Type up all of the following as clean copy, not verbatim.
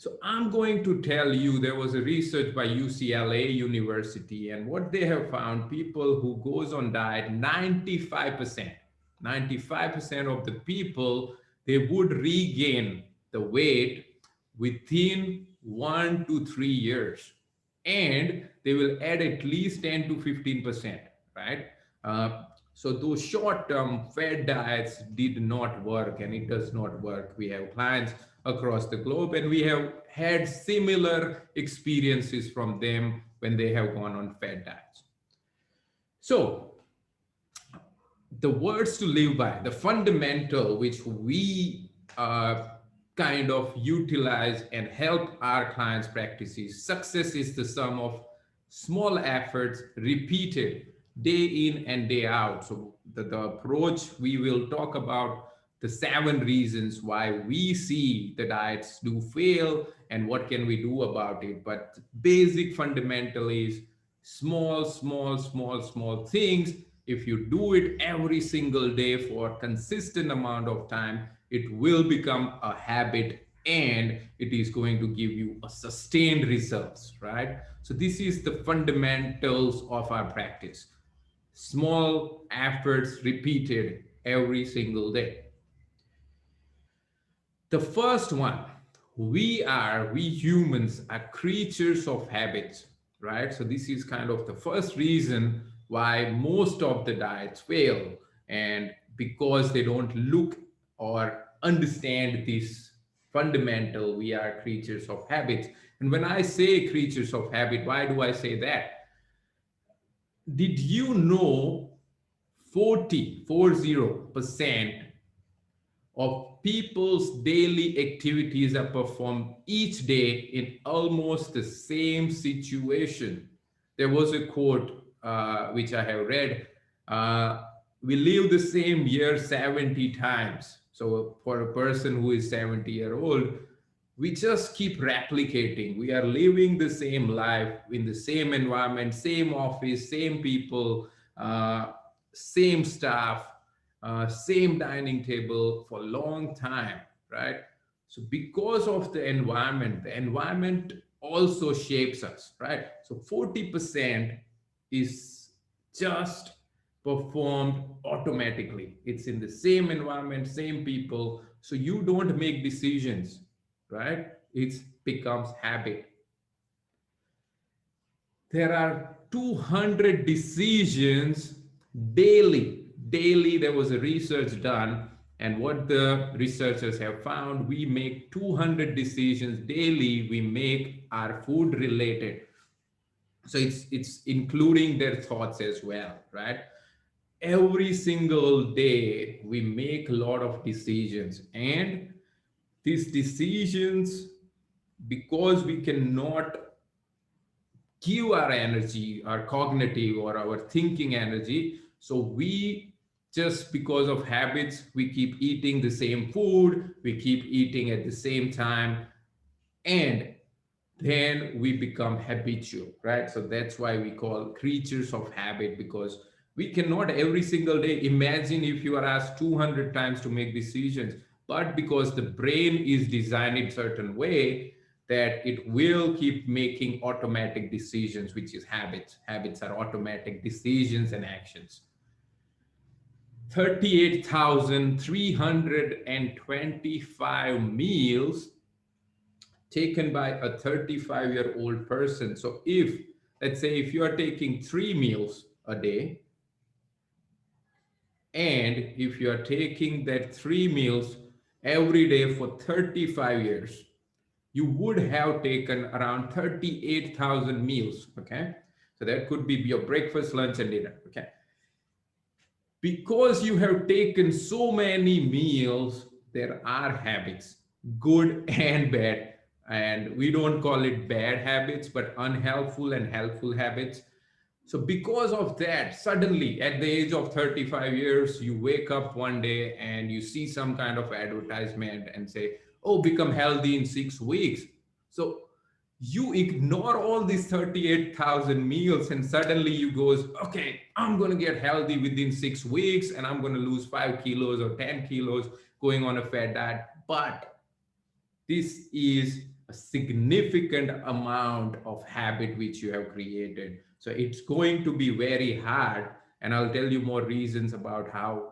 So I'm going to tell you, there was a research by UCLA University, and what they have found, people who goes on diet, 95% of the people, they would regain the weight within 1 to 3 years, and they will add at least 10 to 15%, right? So those short-term fad diets did not work, and it does not work. We have clients across the globe, and we have had similar experiences from them when they have gone on fad diets. So the words to live by, the fundamental which we kind of utilize and help our clients practice is: success is the sum of small efforts repeated day in and day out. So the approach, we will talk about the 7 reasons why we see the diets do fail and what can we do about it. But basic fundamental is small things. If you do it every single day for a consistent amount of time, it will become a habit, and it is going to give you a sustained results, right? So this is the fundamentals of our practice: small efforts repeated every single day. The first one, we humans are creatures of habits, right? So this is kind of the first reason why most of the diets fail, and because they don't look or understand this fundamental: we are creatures of habits. And when I say creatures of habit, why do I say that? Did you know 40% of people's daily activities are performed each day in almost the same situation? There was a quote which I have read: we live the same year 70 times. So for a person who is 70-year-old, we just keep replicating. We are living the same life in the same environment, same office, same people, same staff, same dining table for a long time, right? So because of the environment also shapes us, right? So 40% is just performed automatically. It's in the same environment, same people. So you don't make decisions, right? It becomes habit. There are 200 decisions daily. There was a research done, and what the researchers have found, we make 200 decisions daily. We make our food related. So it's including their thoughts as well, right? Every single day we make a lot of decisions, and these decisions, because we cannot give our energy, our cognitive or our thinking energy, so we just, because of habits, we keep eating the same food, we keep eating at the same time, and then we become habitual, right? So that's why we call creatures of habit, because we cannot every single day imagine if you are asked 200 times to make decisions, but because the brain is designed in a certain way that it will keep making automatic decisions, which is habits. Habits are automatic decisions and actions. 38,325 meals taken by a 35-year-old person. So if, let's say, if you are taking 3 meals a day, and if you are taking that 3 meals every day for 35 years, you would have taken around 38,000 meals, okay? So that could be your breakfast, lunch, and dinner, okay? Because you have taken so many meals, there are habits, good and bad. And we don't call it bad habits, but unhelpful and helpful habits. So because of that, suddenly at the age of 35 years, you wake up one day and you see some kind of advertisement and say, oh, become healthy in 6 weeks. So you ignore all these 38,000 meals, and suddenly you goes, okay, I'm going to get healthy within 6 weeks, and I'm going to lose 5 kilos or 10 kilos going on a fat diet. But this is a significant amount of habit which you have created. So it's going to be very hard. And I'll tell you more reasons about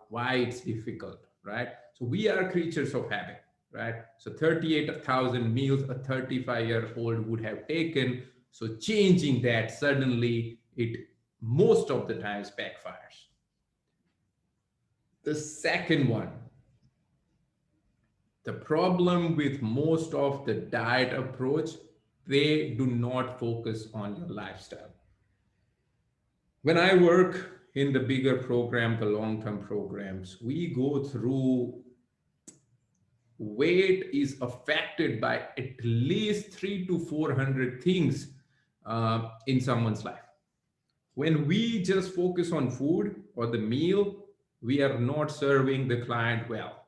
why it's difficult, right? So we are creatures of habit, right? So 38,000 meals a 35-year-old would have taken. So changing that suddenly, it most of the times backfires. The second one, the problem with most of the diet approach, they do not focus on your lifestyle. When I work in the bigger program, the long-term programs, we go through weight is affected by at least 300 to 400 things in someone's life. When we just focus on food or the meal, we are not serving the client well.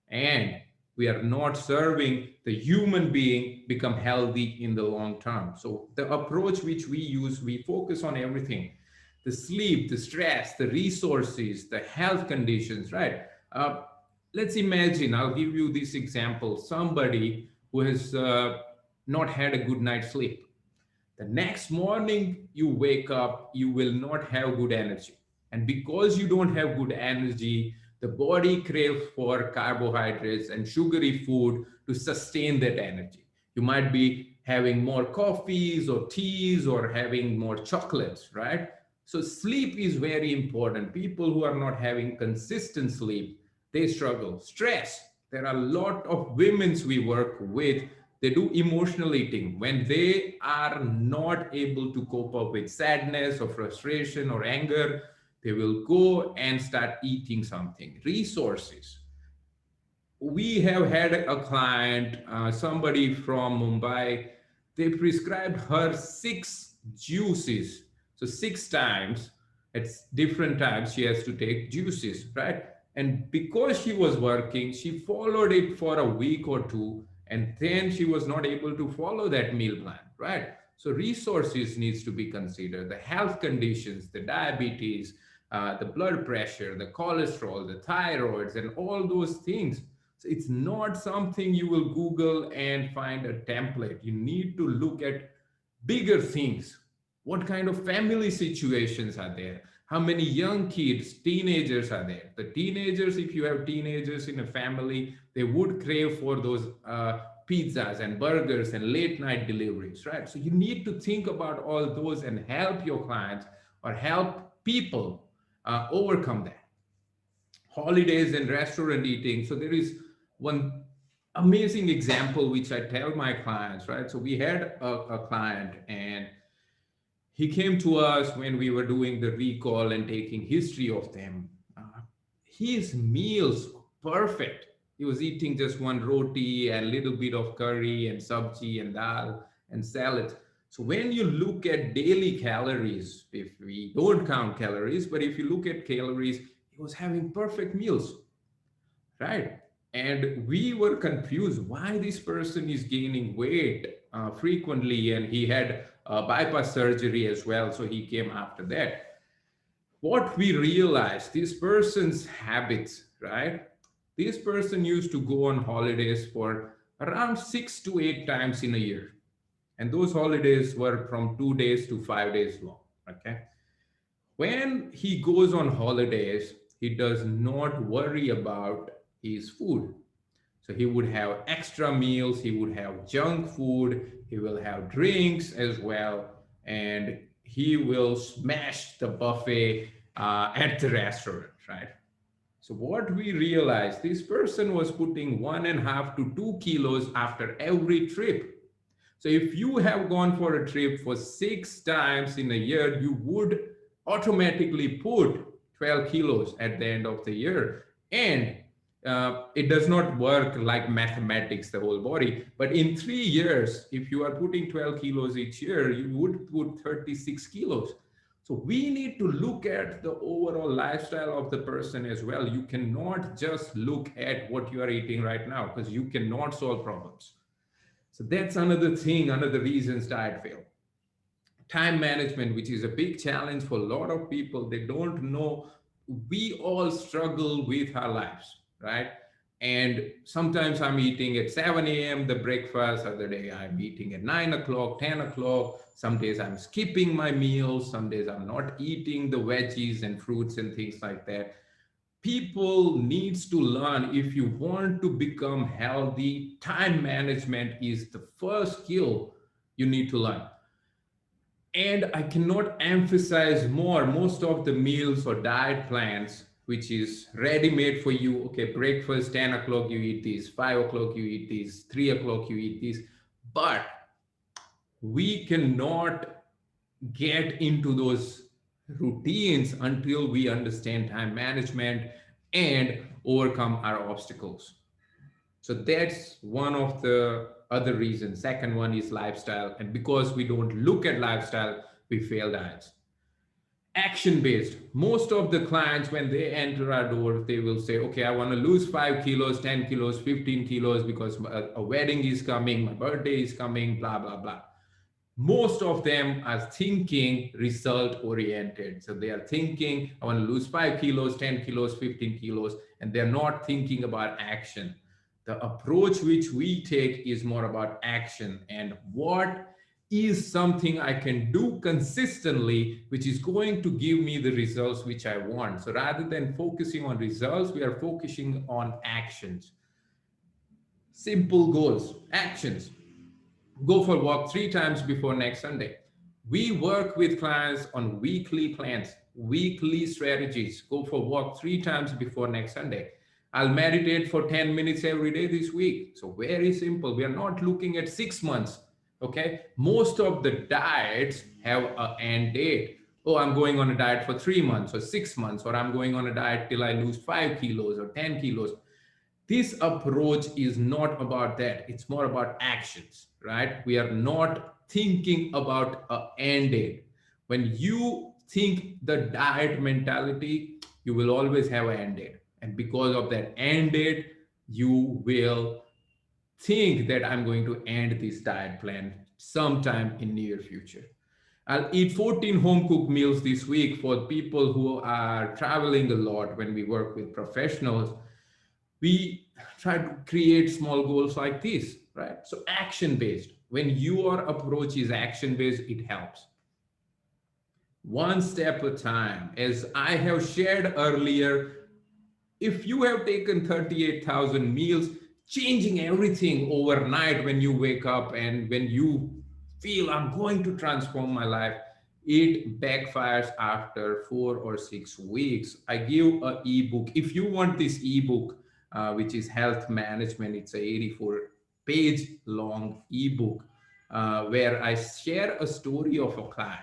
And we are not serving the human being become healthy in the long term. So the approach which we use, we focus on everything: the sleep, the stress, the resources, the health conditions, right? Uh, let's imagine, I'll give you this example: somebody who has not had a good night's sleep. The next morning you wake up, you will not have good energy. And because you don't have good energy, the body craves for carbohydrates and sugary food to sustain that energy. You might be having more coffees or teas or having more chocolates, right? So sleep is very important. People who are not having consistent sleep, they struggle. Stress. There are a lot of women's we work with, they do emotional eating. When they are not able to cope up with sadness or frustration or anger, they will go and start eating something. Resources. We have had a client, somebody from Mumbai, they prescribed her 6 juices. So 6 times, at different times, she has to take juices, right? And because she was working, she followed it for a week or two, and then she was not able to follow that meal plan, right? So resources needs to be considered, the health conditions, the diabetes, the blood pressure, the cholesterol, the thyroids, and all those things. So it's not something you will Google and find a template. You need to look at bigger things. What kind of family situations are there? How many young kids, teenagers are there? The teenagers, if you have teenagers in a family, they would crave for those pizzas and burgers and late night deliveries, right? So you need to think about all those and help your clients or help people overcome that. Holidays and restaurant eating. So there is one amazing example which I tell my clients, right? So we had a client, and he came to us when we were doing the recall and taking history of them. His meals perfect. He was eating just one roti and a little bit of curry and sabji and dal and salad. So when you look at daily calories, if we don't count calories, but if you look at calories, he was having perfect meals, right? And we were confused why this person is gaining weight frequently, and he had bypass surgery as well, so he came after that. What we realized, this person's habits, right? This person used to go on holidays for around 6 to 8 times in a year, and those holidays were from 2 days to 5 days long. Okay, when he goes on holidays, he does not worry about his food. So he would have extra meals, he would have junk food, he will have drinks as well, and he will smash the buffet at the restaurant, right? So what we realized, this person was putting 1.5 to 2 kilos after every trip. So if you have gone for a trip for 6 times in a year, you would automatically put 12 kilos at the end of the year. And it does not work like mathematics, the whole body. But in 3 years, if you are putting 12 kilos each year, you would put 36 kilos. So we need to look at the overall lifestyle of the person as well. You cannot just look at what you are eating right now, because you cannot solve problems. So that's another thing, another reasons diet fail. Time management, which is a big challenge for a lot of people. They don't know. We all struggle with our lives, right? And sometimes I'm eating at 7 a.m. the breakfast. Other day I'm eating at 9 o'clock, 10 o'clock. Some days I'm skipping my meals. Some days I'm not eating the veggies and fruits and things like that. People needs to learn. If you want to become healthy, time management is the first skill you need to learn. And I cannot emphasize more, most of the meals or diet plans, which is ready made for you. Okay, breakfast, 10 o'clock, you eat this, 5 o'clock, you eat this, 3 o'clock, you eat this. But we cannot get into those routines until we understand time management and overcome our obstacles. So that's one of the other reasons. Second one is lifestyle. And because we don't look at lifestyle, we fail diets. Action based. Most of the clients, when they enter our door, they will say, okay, I want to lose 5 kilos, 10 kilos, 15 kilos because a wedding is coming, my birthday is coming, blah, blah, blah. Most of them are thinking result oriented. So they are thinking, I want to lose 5 kilos, 10 kilos, 15 kilos, and they're not thinking about action. The approach which we take is more about action and what is something I can do consistently, which is going to give me the results which I want. So rather than focusing on results, we are focusing on actions. Simple goals, actions. Go for a walk 3 times before next Sunday. We work with clients on weekly plans, weekly strategies. Go for a walk 3 times before next Sunday. I'll meditate for 10 minutes every day this week. So very simple. We are not looking at 6 months. Okay. Most of the diets have an end date. Oh, I'm going on a diet for 3 months or 6 months, or I'm going on a diet till I lose 5 kilos or 10 kilos. This approach is not about that. It's more about actions, right? We are not thinking about an end date. When you think the diet mentality, you will always have an end date. And because of that end date, you will think that I'm going to end this diet plan sometime in near future. I'll eat 14 home cooked meals this week for people who are traveling a lot. When we work with professionals, we try to create small goals like this, right? So action based. When your approach is action based, it helps. One step at a time. As I have shared earlier, if you have taken 38,000 meals, changing everything overnight when you wake up and when you feel I'm going to transform my life, it backfires after 4 or 6 weeks. I give a ebook. If you want this ebook, which is health management, it's a 84-page long ebook where I share a story of a client.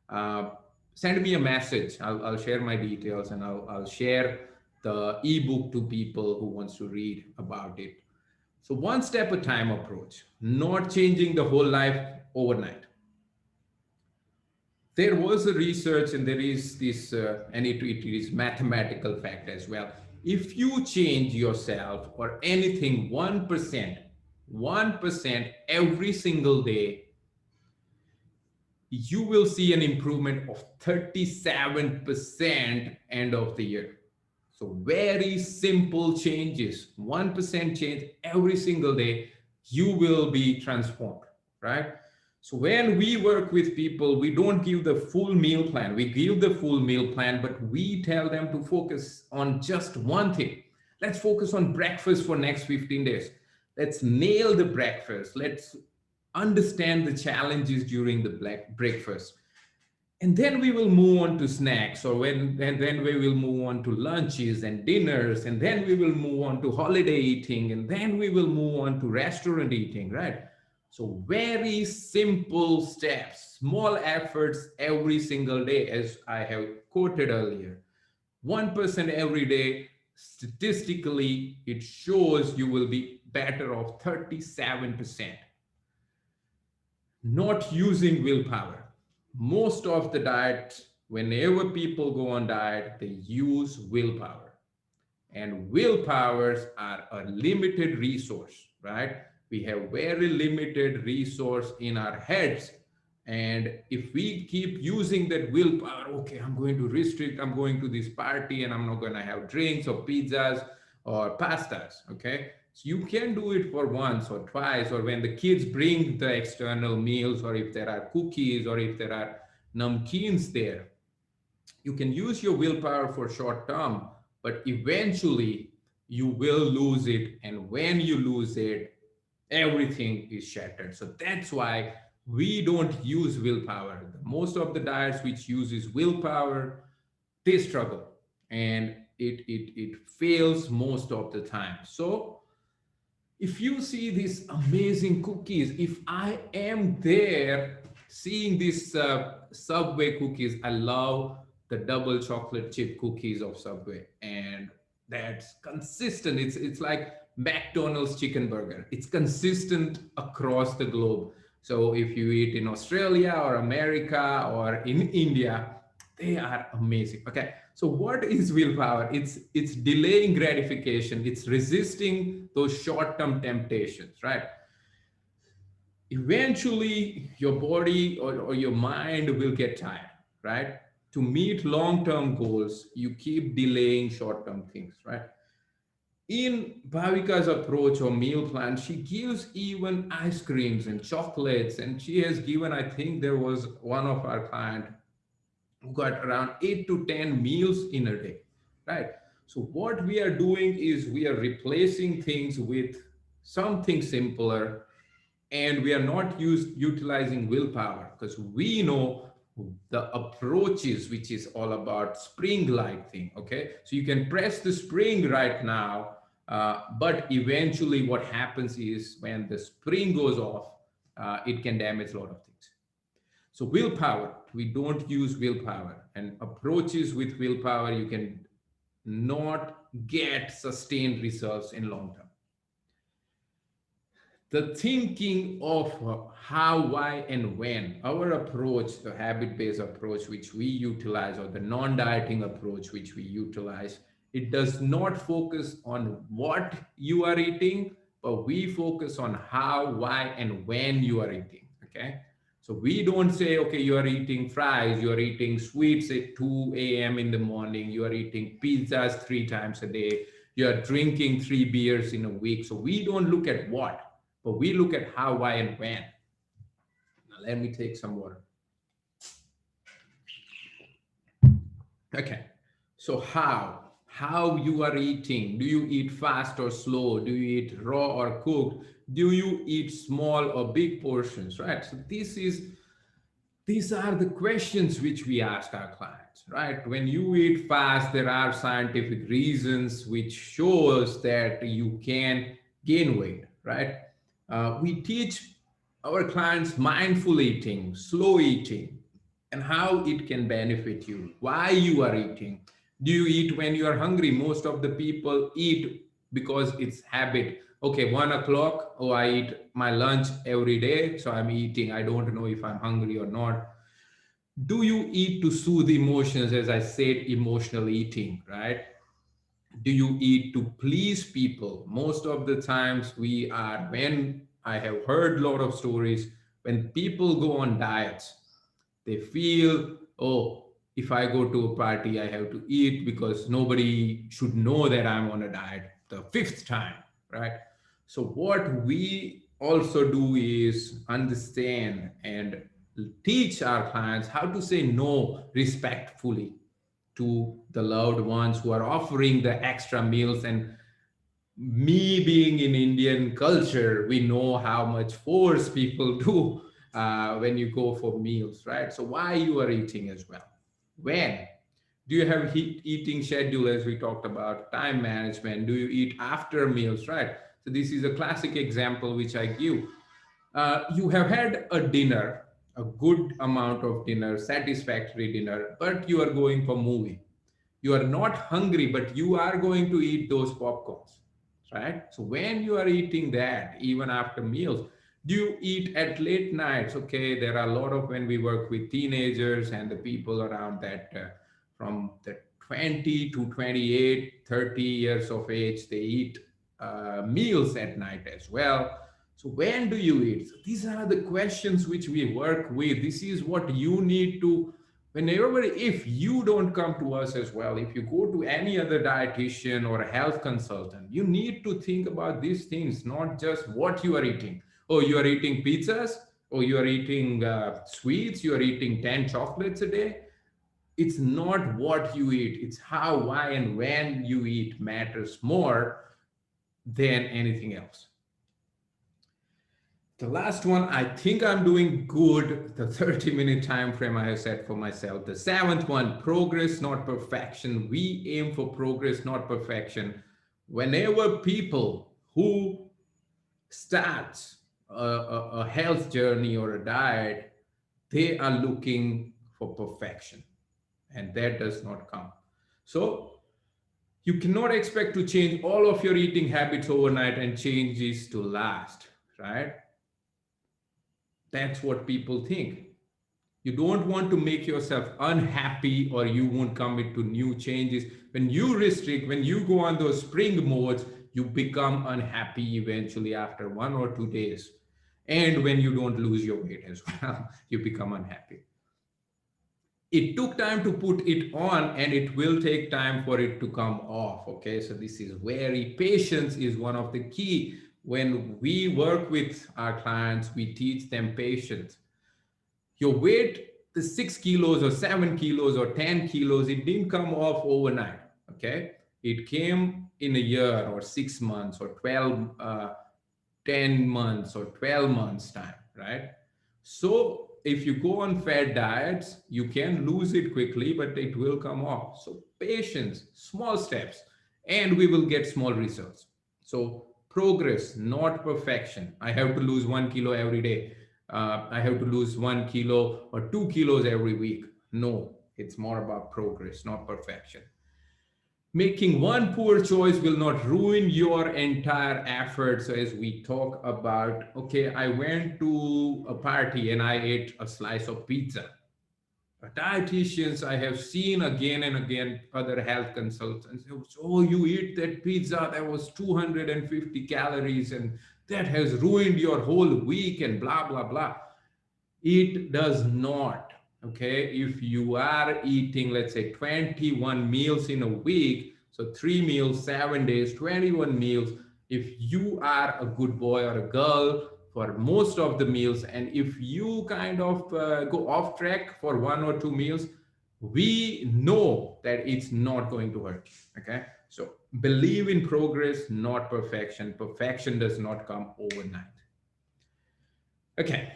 Uh, Send me a message. I'll share my details and I'll share the ebook to people who wants to read about it. So one step at a time approach, not changing the whole life overnight. There was a research and there is this, and it is mathematical fact as well. If you change yourself or anything 1% every single day, you will see an improvement of 37% end of the year. So very simple changes, 1% change every single day, you will be transformed, right? So when we work with people, we don't give the full meal plan. We give the full meal plan, but we tell them to focus on just one thing. Let's focus on breakfast for next 15 days. Let's nail the breakfast. Let's understand the challenges during the breakfast. And then we will move on to snacks, and then we will move on to lunches and dinners, and then we will move on to holiday eating, and then we will move on to restaurant eating, right? So very simple steps, small efforts every single day, as I have quoted earlier. 1% every day, statistically, it shows you will be better off 37%. Not using willpower. Most of the diet, whenever people go on diet, they use willpower. And willpowers are a limited resource, right? We have very limited resource in our heads. And if we keep using that willpower, okay, I'm going to restrict, I'm going to this party and I'm not going to have drinks or pizzas or pastas. Okay, so you can do it for once or twice, or when the kids bring the external meals, or if there are cookies, or if there are namkeens there, you can use your willpower for short term, but eventually you will lose it. And when you lose it, everything is shattered. So that's why we don't use willpower. Most of the diets which uses willpower, they struggle, and it fails most of the time. So if you see these amazing cookies, if I am there seeing these Subway cookies, I love the double chocolate chip cookies of Subway, and that's consistent. It's like McDonald's chicken burger. It's consistent across the globe. So if you eat in Australia or America or in India, they are amazing. Okay, so what is willpower? It's delaying gratification. It's resisting those short-term temptations, right? Eventually, your body or your mind will get tired, right? To meet long-term goals, you keep delaying short-term things, right? In Bhavika's approach or meal plan, she gives even ice creams and chocolates, and she has given, I think there was one of our client got around 8 to 10 meals in a day, right? So what we are doing is we are replacing things with something simpler, and we are not utilizing willpower, because we know the approaches, which is all about spring like thing. Okay, so you can press the spring right now, but eventually what happens is when the spring goes off, it can damage a lot of things. So willpower, we don't use willpower, and approaches with willpower, you can not get sustained results in long term. The thinking of how, why, and when, our approach, the habit-based approach which we utilize, or the non-dieting approach which we utilize, it does not focus on what you are eating, but we focus on how, why, and when you are eating. Okay, so we don't say, okay, you are eating fries, you are eating sweets at 2 a.m. in the morning, you are eating pizzas 3 times a day, you are drinking 3 beers in a week. So we don't look at what, but we look at how, why, and when. Now, let me take some water. Okay. So how you are eating? Do you eat fast or slow? Do you eat raw or cooked? Do you eat small or big portions? Right. So these are the questions which we ask our clients, right? When you eat fast, there are scientific reasons which shows that you can gain weight, right? We teach our clients mindful eating, slow eating, and how it can benefit you, why you are eating. Do you eat when you are hungry? Most of the people eat because it's habit. Okay, 1 o'clock, oh, I eat my lunch every day, so I'm eating. I don't know if I'm hungry or not. Do you eat to soothe emotions? As I said, emotional eating, right? Do you eat to please people? Most of the times we are, when I have heard a lot of stories, when people go on diets, they feel, oh, if I go to a party, I have to eat because nobody should know that I'm on a diet the fifth time, right? So what we also do is understand and teach our clients how to say no respectfully to the loved ones who are offering the extra meals. And me being in Indian culture, we know how much force people do when you go for meals, right? So why you are eating as well? When? Do you have eating schedule, as we talked about, time management? Do you eat after meals, right? So this is a classic example which I give. You have had a dinner, a good amount of dinner, satisfactory dinner, but you are going for movie. You are not hungry, but you are going to eat those popcorns, right? So when you are eating that, even after meals, do you eat at late nights? Okay, there are a lot of, when we work with teenagers and the people around that, from the 20 to 28, 30 years of age, they eat meals at night as well. So when do you eat? So these are the questions which we work with. This is what you need to whenever, if you don't come to us as well, if you go to any other dietitian or a health consultant, you need to think about these things, not just what you are eating. Oh, you are eating pizzas, or you are eating sweets, you are eating 10 chocolates a day. It's not what you eat, it's how, why, and when you eat matters more than anything else. The last one, I think I'm doing good. The 30-minute time frame I have set for myself. The seventh one, progress, not perfection. We aim for progress, not perfection. Whenever people who start a health journey or a diet, they are looking for perfection, and that does not come. So you cannot expect to change all of your eating habits overnight and change this to last, right? That's what people think. You don't want to make yourself unhappy, or you won't commit to new changes. When you restrict, when you go on those spring modes, you become unhappy eventually after 1 or 2 days. And when you don't lose your weight as well, you become unhappy. It took time to put it on, and it will take time for it to come off. Okay, so this is very, patience is one of the key. When we work with our clients, we teach them patience. Your weight, the 6 kilos or 7 kilos or 10 kilos, it didn't come off overnight. Okay, it came in a year or 6 months or 10 months or 12 months time, right? So if you go on fad diets, you can lose it quickly, but it will come off. So patience, small steps, and we will get small results. So progress, not perfection. I have to lose 1 kilo every day. I have to lose 1 kilo or 2 kilos every week. No, it's more about progress, not perfection. Making one poor choice will not ruin your entire effort. So as we talk about, okay, I went to a party and I ate a slice of pizza. Dietitians I have seen again and again, other health consultants, oh, you eat that pizza, that was 250 calories, and that has ruined your whole week, and blah, blah, blah. It does not. Okay, if you are eating, let's say, 21 meals in a week, so 3 meals, 7 days, 21 meals, if you are a good boy or a girl for most of the meals, and if you kind of go off track for 1 or 2 meals, we know that it's not going to hurt. Okay, so believe in progress, not perfection. Perfection does not come overnight. Okay,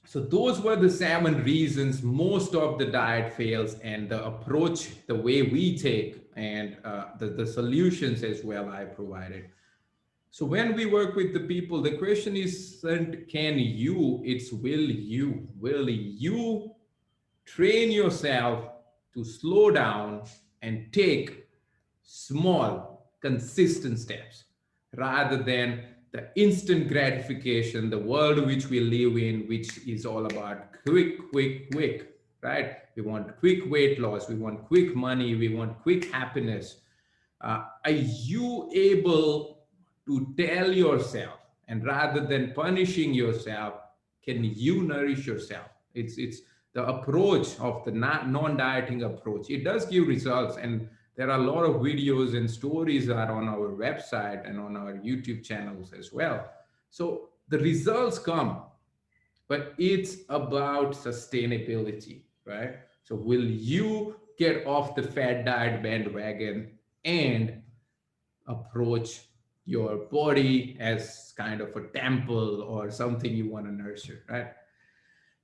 so those were the 7 reasons most of the diet fails, and the approach, the way we take, and the solutions as well I provided. So when we work with the people, the question isn't can you, it's will you. Will you train yourself to slow down and take small, consistent steps rather than the instant gratification, the world which we live in, which is all about quick, quick, quick, right? We want quick weight loss, we want quick money, we want quick happiness. Are you able to tell yourself, and rather than punishing yourself, can you nourish yourself? It's the approach of the non-dieting approach. It does give results, and there are a lot of videos and stories that are on our website and on our YouTube channels as well. So the results come, but it's about sustainability, right? So will you get off the fat diet bandwagon and approach your body as kind of a temple or something you want to nurture, right?